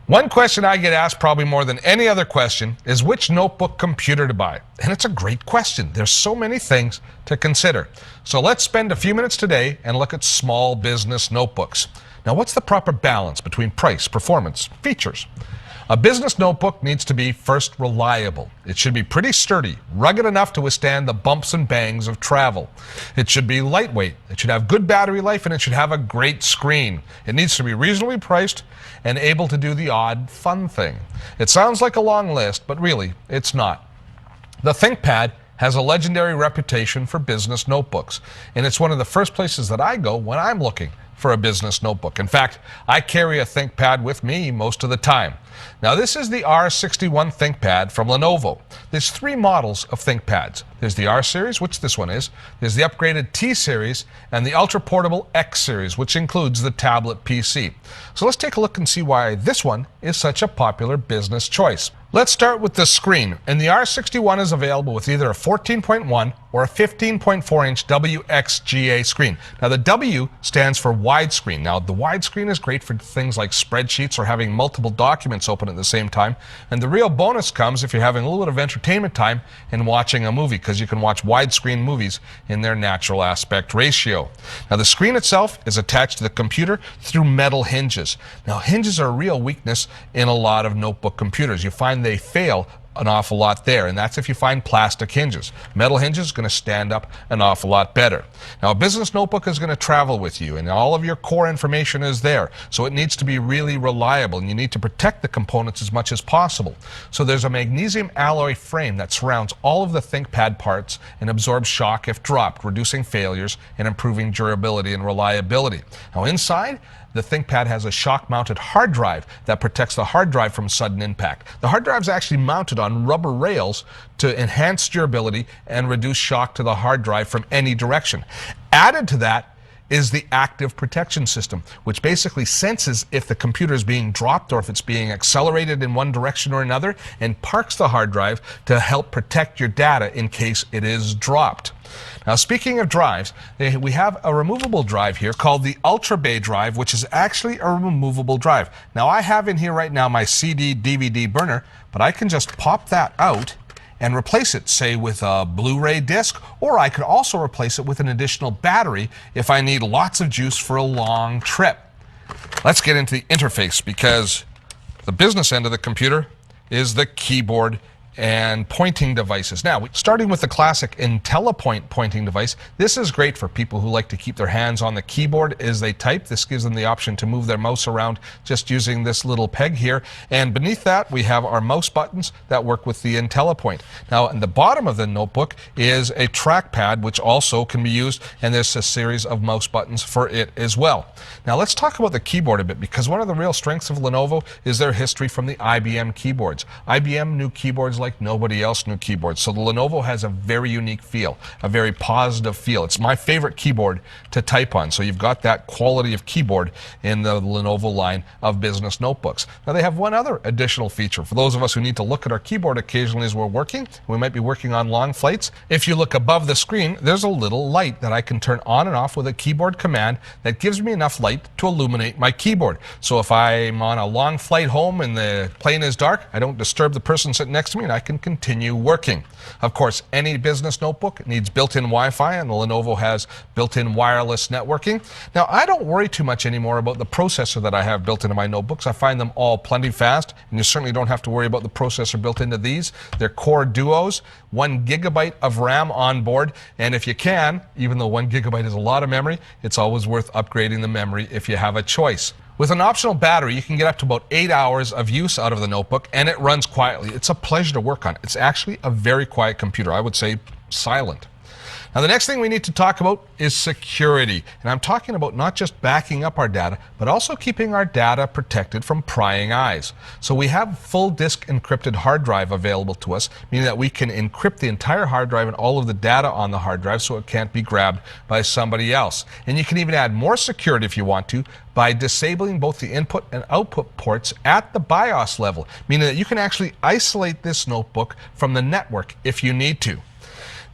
One question I get asked probably more than any other question is which notebook computer to buy. And it's a great question. There's so many things to consider. So let's spend a few minutes today and look at small business notebooks. Now, what's the proper balance between price, performance, features? A business notebook needs to be first reliable. It should be pretty sturdy, rugged enough to withstand the bumps and bangs of travel. It should be lightweight. It should have good battery life, and it should have a great screen. It needs to be reasonably priced and able to do the odd fun thing. It sounds like a long list, but really, it's not. The ThinkPad has a legendary reputation for business notebooks, and it's one of the first places that I go when I'm looking for a business notebook. In fact, I carry a ThinkPad with me most of the time. Now, this is the R61 ThinkPad from Lenovo. There's three models of ThinkPads. There's the R series, which this one is. There's the upgraded T series and the ultra portable X series, which includes the tablet PC. So let's take a look and see why this one is such a popular business choice. Let's start with the screen, and the R61 is available with either a 14.1 or a 15.4-inch WXGA screen. Now, the W stands for widescreen. Now, the widescreen is great for things like spreadsheets or having multiple documents open at the same time, and the real bonus comes if you're having a little bit of entertainment time and watching a movie, because you can watch widescreen movies in their natural aspect ratio. Now, the screen itself is attached to the computer through metal hinges. Now, hinges are a real weakness in a lot of notebook computers. You find they fail an awful lot there, and that's if you find plastic hinges. Metal hinges are going to stand up an awful lot better. Now, a business notebook is going to travel with you, and all of your core information is there, so it needs to be really reliable, and you need to protect the components as much as possible. So there's a magnesium alloy frame that surrounds all of the ThinkPad parts and absorbs shock if dropped, reducing failures and improving durability and reliability. Now, inside, the ThinkPad has a shock-mounted hard drive that protects the hard drive from sudden impact. The hard drive is actually mounted on rubber rails to enhance durability and reduce shock to the hard drive from any direction. Added to that is the active protection system, which basically senses if the computer is being dropped or if it's being accelerated in one direction or another, and parks the hard drive to help protect your data in case it is dropped. Now, speaking of drives, we have a removable drive here called the Ultra Bay drive, which is actually a removable drive. Now, I have in here right now my CD DVD burner, but I can just pop that out and replace it, say, with a Blu-ray disc, or I could also replace it with an additional battery if I need lots of juice for a long trip. Let's get into the interface, because the business end of the computer is the keyboard and pointing devices. Now, starting with the classic IntelliPoint pointing device, this is great for people who like to keep their hands on the keyboard as they type. This gives them the option to move their mouse around just using this little peg here. And beneath that, we have our mouse buttons that work with the IntelliPoint. Now, in the bottom of the notebook is a trackpad, which also can be used, and there's a series of mouse buttons for it as well. Now, let's talk about the keyboard a bit, because one of the real strengths of Lenovo is their history from the IBM keyboards. IBM knew keyboards like nobody else knew keyboards. So the Lenovo has a very unique feel, a very positive feel. It's my favorite keyboard to type on. So you've got that quality of keyboard in the Lenovo line of business notebooks. Now, they have one other additional feature. For those of us who need to look at our keyboard occasionally as we're working, we might be working on long flights. If you look above the screen, there's a little light that I can turn on and off with a keyboard command that gives me enough light to illuminate my keyboard. So if I'm on a long flight home and the plane is dark, I don't disturb the person sitting next to me, and I can continue working. Of course, any business notebook needs built-in Wi-Fi, and the Lenovo has built-in wireless networking. Now, I don't worry too much anymore about the processor that I have built into my notebooks. I find them all plenty fast, and you certainly don't have to worry about the processor built into these. They're Core Duos, 1 gigabyte of RAM on board, and if you can, even though 1 gigabyte is a lot of memory, it's always worth upgrading the memory if you have a choice. With an optional battery, you can get up to about 8 hours of use out of the notebook, and it runs quietly. It's a pleasure to work on. It's actually a very quiet computer. I would say silent. Now, the next thing we need to talk about is security. And I'm talking about not just backing up our data, but also keeping our data protected from prying eyes. So we have full disk encrypted hard drive available to us, meaning that we can encrypt the entire hard drive and all of the data on the hard drive so it can't be grabbed by somebody else. And you can even add more security if you want to by disabling both the input and output ports at the BIOS level, meaning that you can actually isolate this notebook from the network if you need to.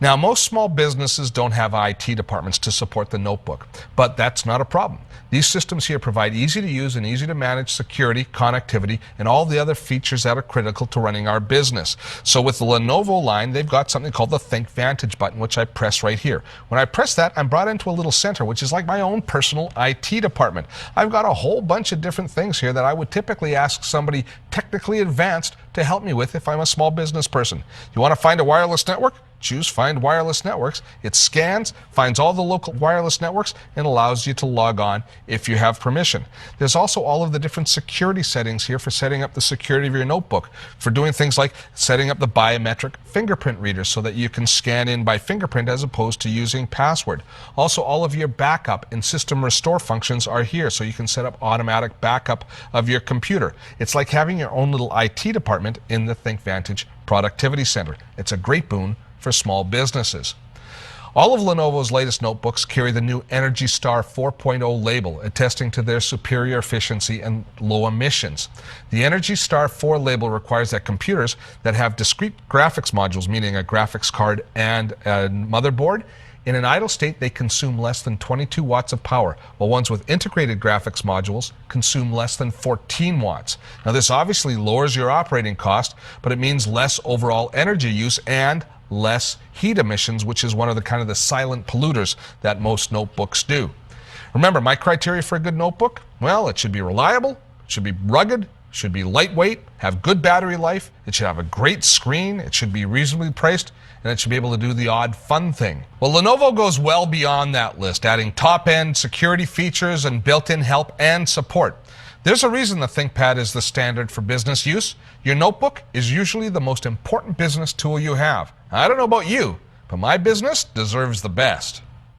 Now, most small businesses don't have IT departments to support the notebook, but that's not a problem. These systems here provide easy to use and easy to manage security, connectivity, and all the other features that are critical to running our business. So with the Lenovo line, they've got something called the Think Vantage button, which I press right here. When I press that, I'm brought into a little center, which is like my own personal IT department. I've got a whole bunch of different things here that I would typically ask somebody technically advanced to help me with if I'm a small business person. You want to find a wireless network? Choose Find Wireless Networks. It scans, finds all the local wireless networks, and allows you to log on if you have permission. There's also all of the different security settings here for setting up the security of your notebook, for doing things like setting up the biometric fingerprint reader so that you can scan in by fingerprint as opposed to using password. Also, all of your backup and system restore functions are here, so you can set up automatic backup of your computer. It's like having your own little IT department in the Think Vantage Productivity Center. It's a great boon for small businesses. All of Lenovo's latest notebooks carry the new Energy Star 4.0 label, attesting to their superior efficiency and low emissions. The Energy Star 4 label requires that computers that have discrete graphics modules, meaning a graphics card and a motherboard, in an idle state, they consume less than 22 watts of power, while ones with integrated graphics modules consume less than 14 watts. Now, this obviously lowers your operating cost, but it means less overall energy use and less heat emissions, which is one of the silent polluters that most notebooks do. Remember, my criteria for a good notebook? Well, it should be reliable, it should be rugged, it should be lightweight, have good battery life, it should have a great screen, it should be reasonably priced, and it should be able to do the odd fun thing. Well, Lenovo goes well beyond that list, adding top-end security features and built-in help and support. There's a reason the ThinkPad is the standard for business use. Your notebook is usually the most important business tool you have. I don't know about you, but my business deserves the best.